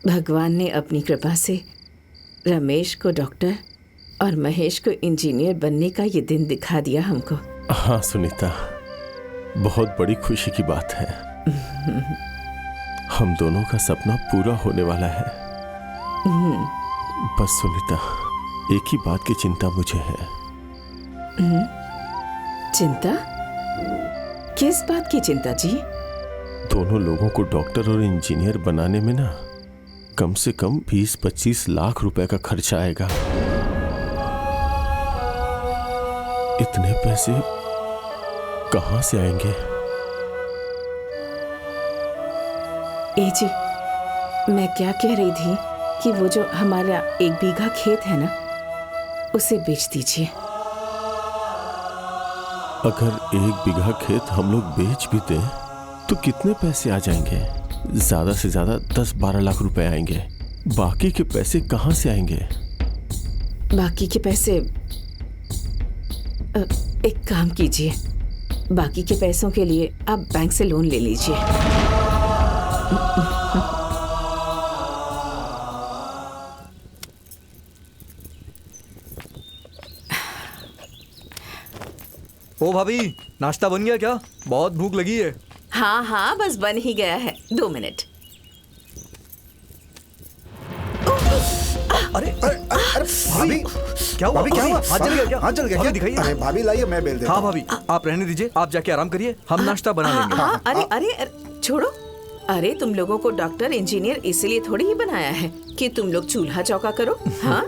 भगवान ने अपनी कृपा से रमेश को डॉक्टर और महेश को इंजीनियर बनने का ये दिन दिखा दिया हमको। हाँ सुनीता, बहुत बड़ी खुशी की बात है। हम दोनों का सपना पूरा होने वाला है। बस सुनीता, एक ही बात की चिंता मुझे है। चिंता? किस बात की चिंता जी? दोनों लोगों को डॉक्टर और इंजीनियर बनाने में ना कम से कम 20-25 लाख रुपए का खर्चा आएगा। इतने पैसे कहां से आएंगे? जी, मैं क्या कह रही थी कि वो जो हमारा 1 बीघा खेत है ना, उसे बेच दीजिए। अगर 1 बीघा खेत हम लोग बेच भी दें तो कितने पैसे आ जाएंगे? ज्यादा से ज्यादा 10-12 लाख रुपए आएंगे। बाकी के पैसे कहां से आएंगे? बाकी के पैसे, एक काम कीजिए, बाकी के पैसों के लिए आप बैंक से लोन ले लीजिए। ओ भाभी, नाश्ता बन गया क्या? बहुत भूख लगी है। हाँ हाँ, बस बन ही गया है, 2 मिनट। अरे भाभी, क्या हुआ? भाभी क्या हुआ? हाथ जल गया क्या? हाथ जल गया क्या? दिखाइए। अरे भाभी लाइए, मैं बेल देता हाँ हूँ। भाभी, आप रहने दीजिए, आप जाके आराम करिए, हम नाश्ता बना लेंगे। हाँ, अरे छोड़ो। अरे तुम लोगों को डॉक्टर इंजीनियर इसलिए थोड़ी ही बनाया है कि तुम लोग चूल्हा चौका करो। हाँ?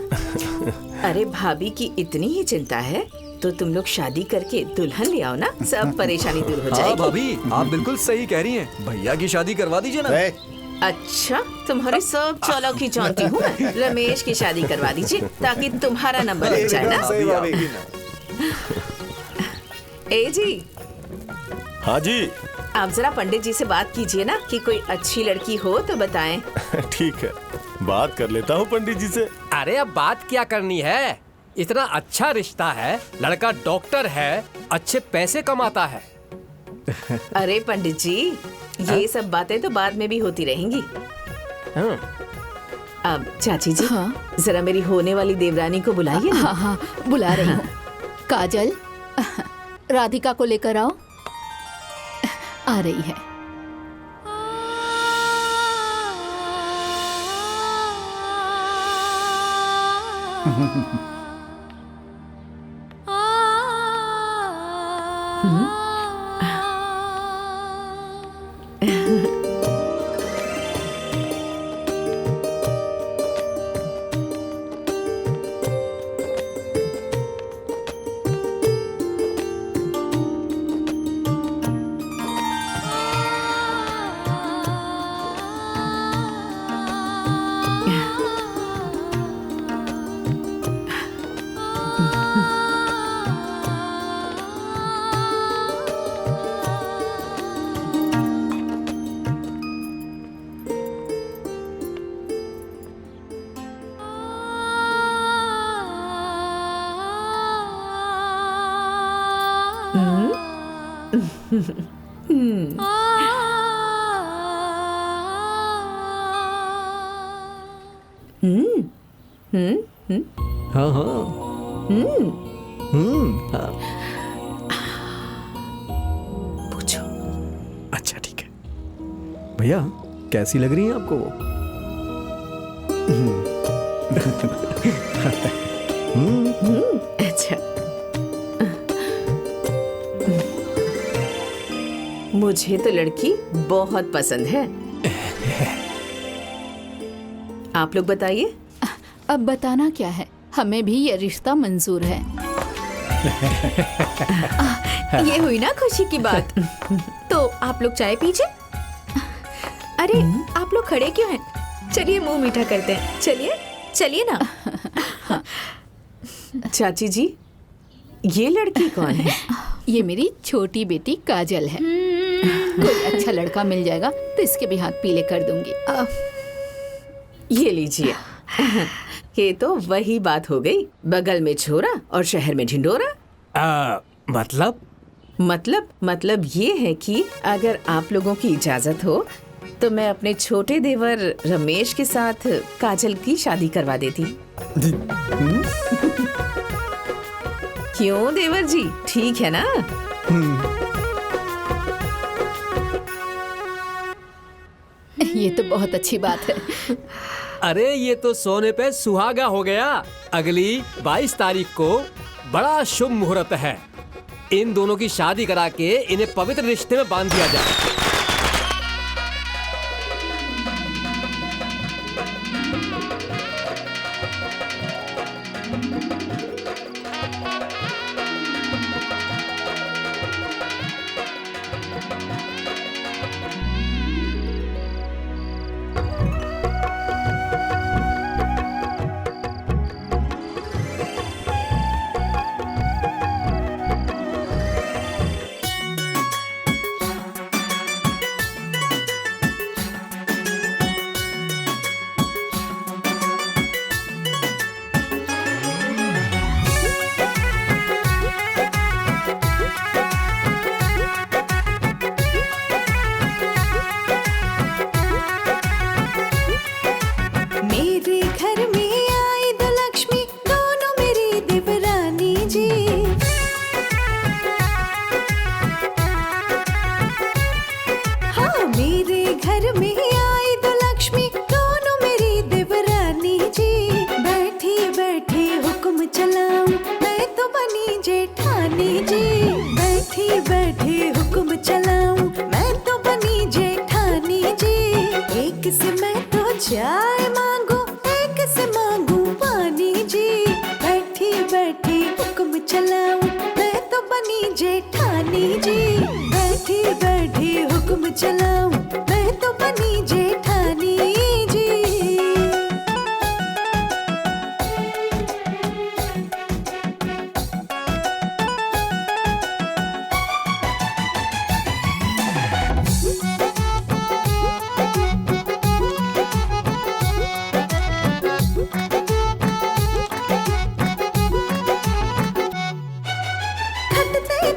अरे भाभी की इतनी ही चिंता है तो तुम लोग शादी करके दुल्हन ले आओ ना, सब परेशानी दूर हो हाँ जाएगी। भाभी, आप बिल्कुल सही कह रही हैं। भैया की शादी करवा दीजिए ना। अच्छा, तुम्हारे सब चालों की जानती हूँ मैं। रमेश की शादी करवा दीजिए ताकि तुम्हारा नंबर लग जाए ना। सही भाभी। ए जी। हाँ जी। आप जरा पंडित जी से बात कीजिए ना कि कोई अच्छी लड़की हो तो बताएं। ठीक है, बात कर लेता हूँ पंडित जी से। अरे अब बात क्या करनी है? इतना अच्छा रिश्ता है, लड़का डॉक्टर है, अच्छे पैसे कमाता है। अरे पंडित जी, ये सब बातें तो बाद में भी होती रहेंगी। अब चाची जी, हाँ? जरा मेरी होने वाली देवरानी को बुलाइए ना। हाँ हाँ, बुला रही हूँ। काजल, राधिका को लेकर आओ। आ रही है। हाँ हाँ। पूछो। अच्छा ठीक है। भैया, कैसी लग रही है आपको वो? अच्छा, मुझे तो लड़की बहुत पसंद है। आप लोग बताइए। अब बताना क्या है, हमें भी ये रिश्ता मंजूर है। ये हुई ना खुशी की बात। तो आप लोग चाय पीजिए। अरे आप लोग खड़े क्यों हैं? चलिए मुंह मीठा करते हैं। चलिए चलिए ना। चाची जी, ये लड़की कौन है? ये मेरी छोटी बेटी काजल है। कोई अच्छा लड़का मिल जाएगा तो इसके भी हाथ पीले कर दूंगी। ये लीजिए। ये तो वही बात हो गई, बगल में छोरा और शहर में ढिंडोरा। मतलब मतलब ये है कि अगर आप लोगों की इजाजत हो तो मैं अपने छोटे देवर रमेश के साथ काजल की शादी करवा देती। क्यों देवर जी, ठीक है ना? ये तो बहुत अच्छी बात है। अरे ये तो सोने पे सुहागा हो गया। अगली 22 तारीख को बड़ा शुभ मुहूर्त है। इन दोनों की शादी करा के इन्हें पवित्र रिश्ते में बांध दिया जाए। चाय मांगू, एक से मांगू पानी जी। बैठी बैठी हुक्म चलाऊं, मैं तो बनी जेठानी जी। बैठी बैठी हुक्म चलाऊं, मैं तो बनी जेठानी जी।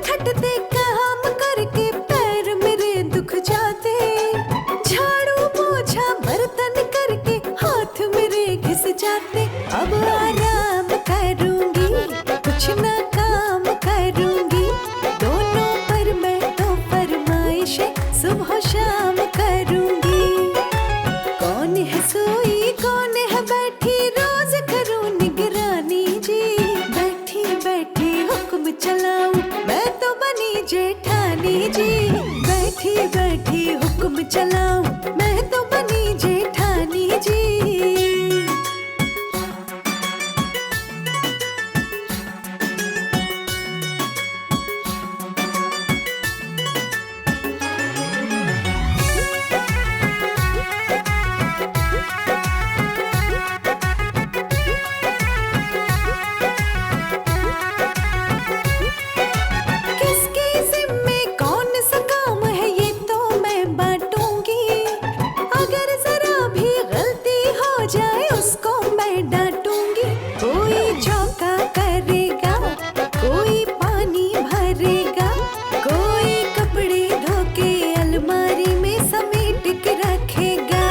खटते काम करके पैर मेरे दुख जाते। झाड़ू पोछा बर्तन करके हाथ मेरे घिस जाते। अब आराम करूंगी, कुछ ना काम करूंगी। दोनों पर मैं तो फरमाइशें सुबह शाम करूंगी। कौन है सोई कौन है बैठी, रोज करूं निगरानी जी। बैठी बैठी हुक्म चलाऊं, मैं तो बनी जेठानी जी। बैठी बैठी हुक्म चलाऊं, मैं तो बनी जेठानी जी। किसके ज़िम्मे कौन सा काम है ये तो मैं बांटूंगी। अगर जरा भी गलती हो जाए उसको मैं डांटूंगी। कोई चौका करेगा, कोई पानी भरेगा, कोई कपड़े धो के अलमारी में समेट के रखेगा।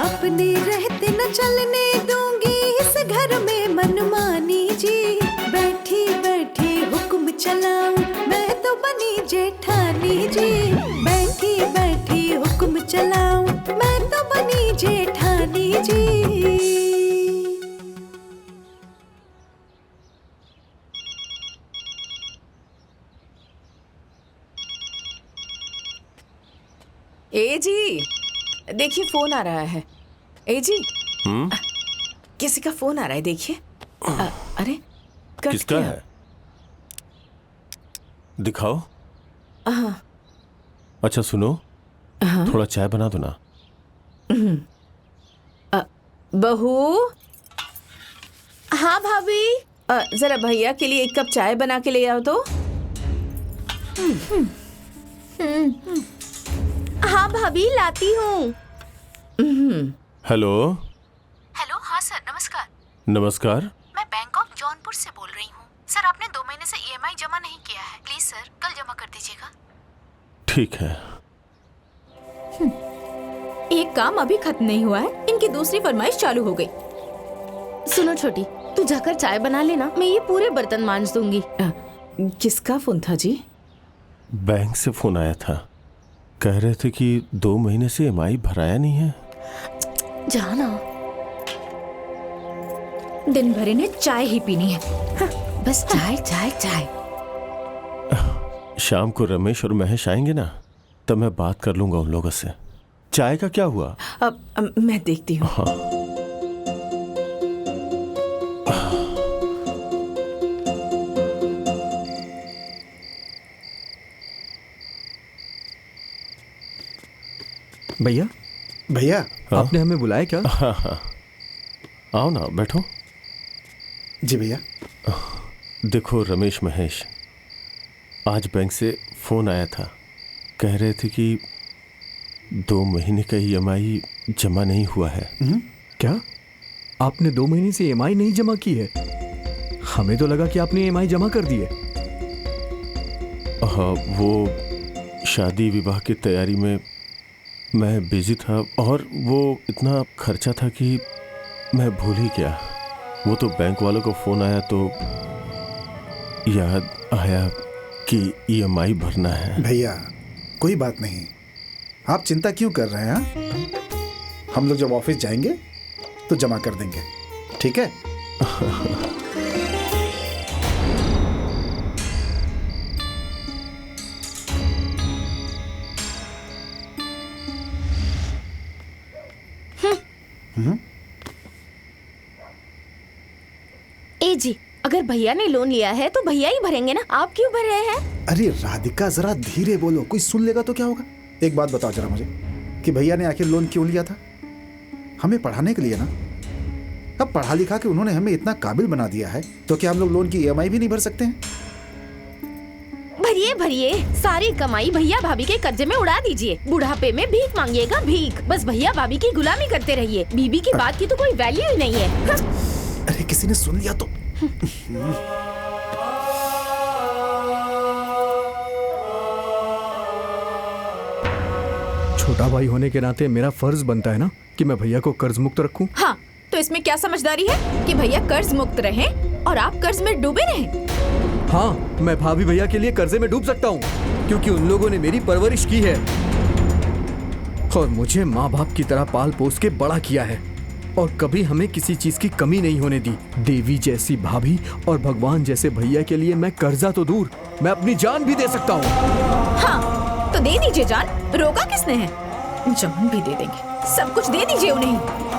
अपने रहते न चलने दूंगी इस घर में मनमानी जी। बैठी बैठी हुक्म चलाऊं, मैं तो बनी जेठानी जी। बैठी बैठी हुक्म चलाऊं, मैं तो बनी जेठानी जी। ए जी, देखिए फोन आ रहा है। ए जी, किसी का फोन आ रहा है, देखिए। अरे कट किसका गया। है? दिखाओ। हाँ अच्छा सुनो, थोड़ा चाय बना दो ना। बहू, हाँ भाभी। जरा भैया के लिए एक कप चाय बना के ले आओ तो। हाँ भाभी, लाती हूँ। हेलो। हेलो, हाँ सर, नमस्कार। नमस्कार। मैं बैंक ऑफ जौनपुर से बोल रही हूँ। सर, आपने 2 महीने से EMI जमा नहीं किया है। प्लीज सर, कल जमा कर दीजिएगा। ठीक है। एक काम अभी खत्म नहीं हुआ है, इनकी दूसरी फरमाइश चालू हो गई। सुनो छोटी, तू जाकर चाय बना लेना, मैं ये पूरे बर्तन मांज दूंगी। किसका फोन था जी? बैंक से फोन आया था, कह रहे थे कि 2 महीने से EMI भराया नहीं है। जाना। दिन भर इन्हें चाय ही पीनी है। बस चाय चाय चाय। शाम को रमेश और महेश आएंगे ना, तब मैं बात कर लूंगा उन लोगों से। चाय का क्या हुआ? अब मैं देखती हूँ। हाँ। भैया भैया आपने हमें बुलाया क्या? हाँ हाँ, आओ ना, बैठो। जी भैया। देखो रमेश महेश, आज बैंक से फोन आया था, कह रहे थे कि 2 महीने का EMI जमा नहीं हुआ है। क्या आपने 2 महीने से EMI नहीं जमा की है? हमें तो लगा कि आपने EMI जमा कर दी है। हाँ, वो शादी विवाह की तैयारी में मैं बिजी था और वो इतना खर्चा था कि मैं भूल ही गया। वो तो बैंक वालों को फोन आया तो याद आया कि EMI भरना है। भैया कोई बात नहीं, आप चिंता क्यों कर रहे हैं? हम लोग जब ऑफिस जाएंगे तो जमा कर देंगे, ठीक है? ए जी, अगर भैया ने लोन लिया है तो भैया ही भरेंगे ना, आप क्यों भर रहे हैं? अरे राधिका जरा धीरे बोलो, कोई सुन लेगा तो क्या होगा। एक बात बताओ जरा मुझे कि भैया ने आखिर लोन क्यों लिया था? हमें पढ़ाने के लिए ना। अब पढ़ा लिखा के उन्होंने हमें इतना काबिल बना दिया है तो क्या हम लोग लोन की EMI भी नहीं भर सकते हैं? भरिए भरिए, सारी कमाई भैया भाभी के कर्जे में उड़ा दीजिए। बुढ़ापे में भीख मांगिएगा, भीख। बस भैया भाभी की गुलामी करते रहिए। बीबी की बात की तो कोई वैल्यू ही नहीं है। अरे किसी ने सुन लिया तो। छोटा भाई होने के नाते मेरा फर्ज बनता है ना कि मैं भैया को कर्ज मुक्त रखूं। हाँ, तो इसमें क्या समझदारी है कि भैया कर्ज मुक्त रहें और आप कर्ज में डूबे रहें? हाँ, मैं भाभी भैया के लिए कर्जे में डूब सकता हूँ क्योंकि उन लोगों ने मेरी परवरिश की है और मुझे माँ बाप की तरह पाल पोस के बड़ा किया है और कभी हमें किसी चीज की कमी नहीं होने दी। देवी जैसी भाभी और भगवान जैसे भैया के लिए मैं कर्जा तो दूर, मैं अपनी जान भी दे सकता हूँ। हाँ, तो दे दीजिए जान, रोका किसने है? जान भी दे देंगे, सब कुछ दे दीजिए उन्हें।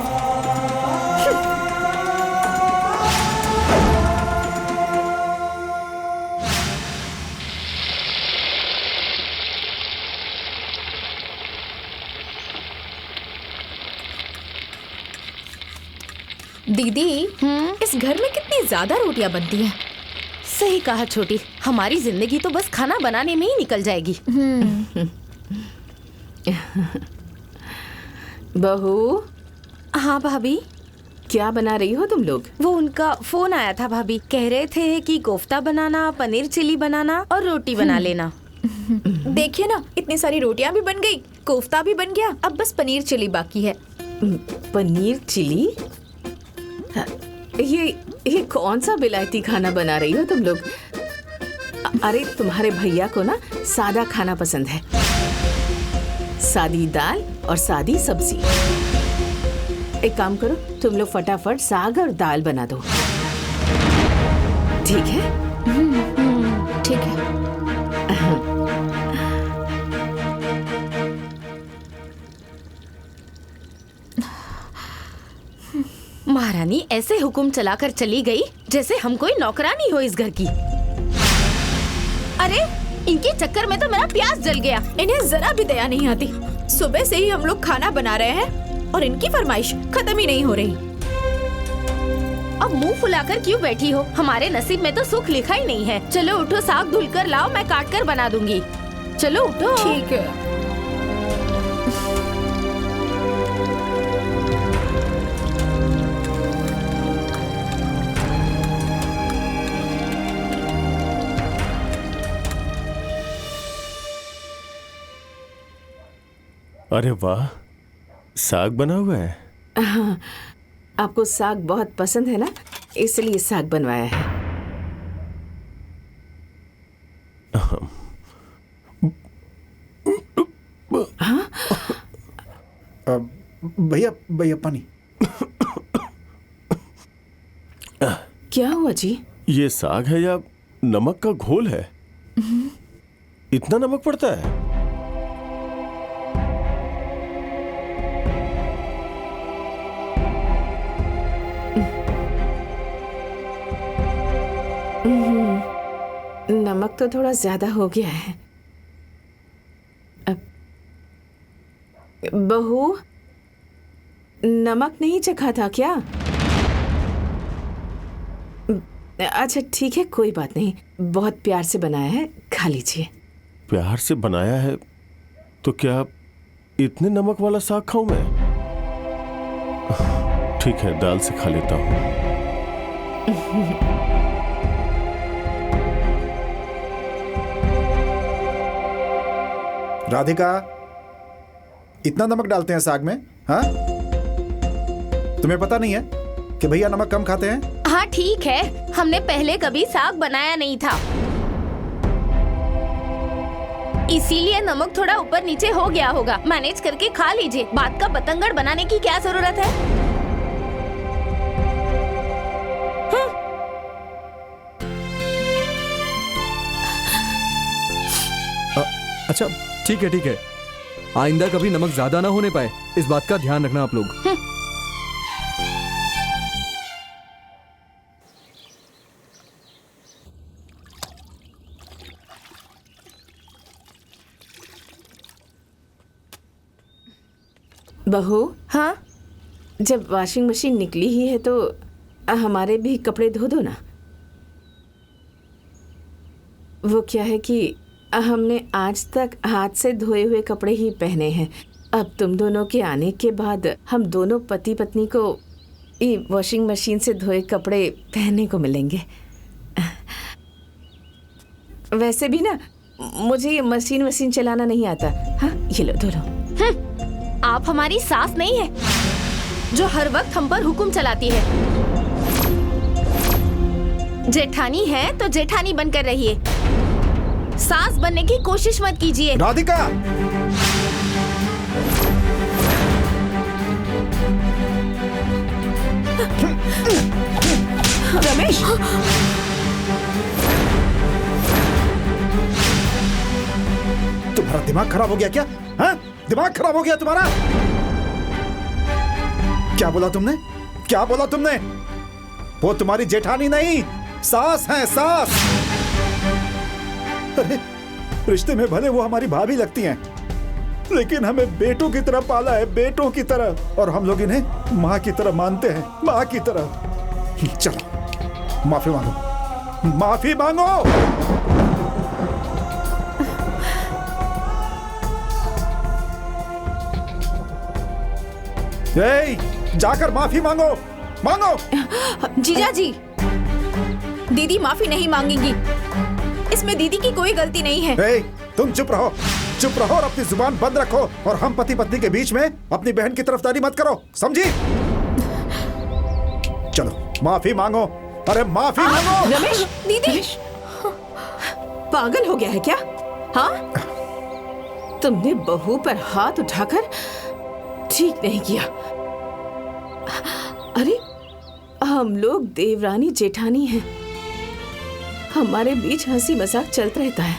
दीदी, इस घर में कितनी ज्यादा रोटियां बनती हैं। सही कहा छोटी, हमारी जिंदगी तो बस खाना बनाने में ही निकल जाएगी। बहू। हाँ भाभी। क्या बना रही हो तुम लोग? वो उनका फोन आया था भाभी, कह रहे थे कि कोफ्ता बनाना, पनीर चिली बनाना और रोटी बना लेना। देखिए ना, इतनी सारी रोटियां भी बन गई, कोफ्ता भी बन गया, अब बस पनीर चिली बाकी है। पनीर चिली? ये कौन सा बिलायती खाना बना रही हो तुम लोग? अरे तुम्हारे भैया को ना सादा खाना पसंद है, सादी दाल और सादी सब्जी। एक काम करो, तुम लोग फटाफट साग और दाल बना दो, ठीक है? ठीक है। महारानी ऐसे हुक्म चलाकर चली गई जैसे हम कोई नौकरानी हो इस घर की। अरे इनके चक्कर में तो मेरा प्यास जल गया। इन्हें जरा भी दया नहीं आती। सुबह से ही हम लोग खाना बना रहे हैं और इनकी फरमाइश खत्म ही नहीं हो रही। अब मुंह फुलाकर क्यों बैठी हो? हमारे नसीब में तो सुख लिखा ही नहीं है। चलो उठो, साग धुलकर लाओ, मैं काट कर बना दूंगी। चलो उठो। ठीक है। अरे वाह, साग बना हुआ है? हाँ, आपको साग बहुत पसंद है ना, इसलिए साग बनवाया है। भैया भैया पानी। क्या हुआ जी? ये साग है या नमक का घोल है? इतना नमक पड़ता है? नमक तो थोड़ा ज्यादा हो गया है। बहू, नमक नहीं चखा था क्या? अच्छा ठीक है, कोई बात नहीं, बहुत प्यार से बनाया है, खा लीजिए। प्यार से बनाया है तो क्या इतने नमक वाला साग खाऊं मैं? ठीक है, दाल से खा लेता हूं। राधिका, इतना नमक डालते हैं साग में? हाँ, तुम्हें पता नहीं है कि भैया नमक कम खाते हैं? हाँ ठीक है, हमने पहले कभी साग बनाया नहीं था, इसीलिए नमक थोड़ा ऊपर नीचे हो गया होगा। मैनेज करके खा लीजिए, बात का बतंगड़ बनाने की क्या जरूरत है? अच्छा ठीक है, आइंदा कभी नमक ज्यादा ना होने पाए, इस बात का ध्यान रखना आप लोग। बहू, हाँ जब वॉशिंग मशीन निकली ही है तो हमारे भी कपड़े धो दो ना। वो क्या है कि हमने आज तक हाथ से धोए हुए कपड़े ही पहने हैं। अब तुम दोनों के आने के बाद हम दोनों पति पत्नी को ये वॉशिंग मशीन से धोए कपड़े पहनने को मिलेंगे। वैसे भी ना मुझे ये मशीन चलाना नहीं आता। हाँ, ये लो, धो लो। आप हमारी सास नहीं है जो हर वक्त हम पर हुक्म चलाती है। जेठानी है तो जेठानी बनकर रहिए, सास बनने की कोशिश मत कीजिए। राधिका, रमेश, तुम्हारा दिमाग खराब हो गया क्या? हाँ, दिमाग खराब हो गया तुम्हारा? क्या बोला तुमने? क्या बोला तुमने? वो तुम्हारी जेठानी नहीं, सास है, सास। अरे, रिश्ते में भले वो हमारी भाभी लगती हैं, लेकिन हमें बेटों की तरह पाला है, बेटों की तरह, और हम लोग इन्हें माँ की तरह मानते हैं, माँ की तरह। चलो, माफी मांगो, माफी मांगो। जाकर माफी मांगो, मांगो। जीजा जी, दीदी माफी नहीं मांगेंगी, इसमें दीदी की कोई गलती नहीं है। तुम चुप रहो, चुप रहो और अपनी जुबान बंद रखो, और हम पति पत्नी के बीच में अपनी बहन की तरफदारी मत करो, समझी? चलो माफी मांगो, अरे माफी मांगो। रमेश, दीदी पागल हो गया है क्या? हाँ, तुमने बहू पर हाथ उठाकर ठीक नहीं किया। अरे, हम लोग देवरानी जेठानी हैं, हमारे बीच हंसी मजाक चलता रहता है,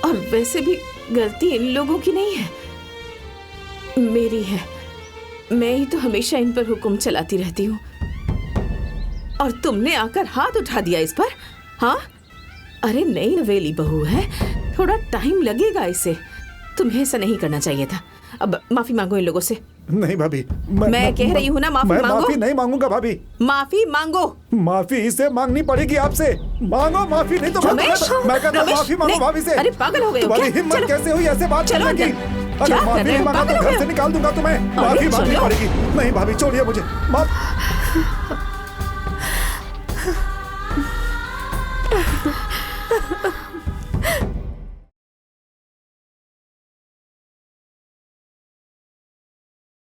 और वैसे भी गलती इन लोगों की नहीं है, मेरी है। मैं ही तो हमेशा इन पर हुक्म चलाती रहती हूँ, और तुमने आकर हाथ उठा दिया इस पर। हाँ, अरे नई नवेली बहू है, थोड़ा टाइम लगेगा इसे, तुम्हें ऐसा नहीं करना चाहिए था। अब माफी मांगो इन लोगों से। नहीं भाभी, मैं कह रही हूँ ना, माफी मांगो। माफी नहीं मांगूंगा भाभी, माफी मांगो। माफी इसे मांगनी पड़ेगी आपसे, मांगो माफी, नहीं तो मैं कहता हूँ माफी मांगो भाभी से। अरे पागल हो गए हो तुम्हारी क्या? हिम्मत कैसे हुई ऐसे बात करने की? अगर माफी नहीं मांगा तो घर से निकाल दूंगा तुम्हें, माफी मांगनी पड़ेगी। नहीं भाभी, छोड़िए मुझे, माफ।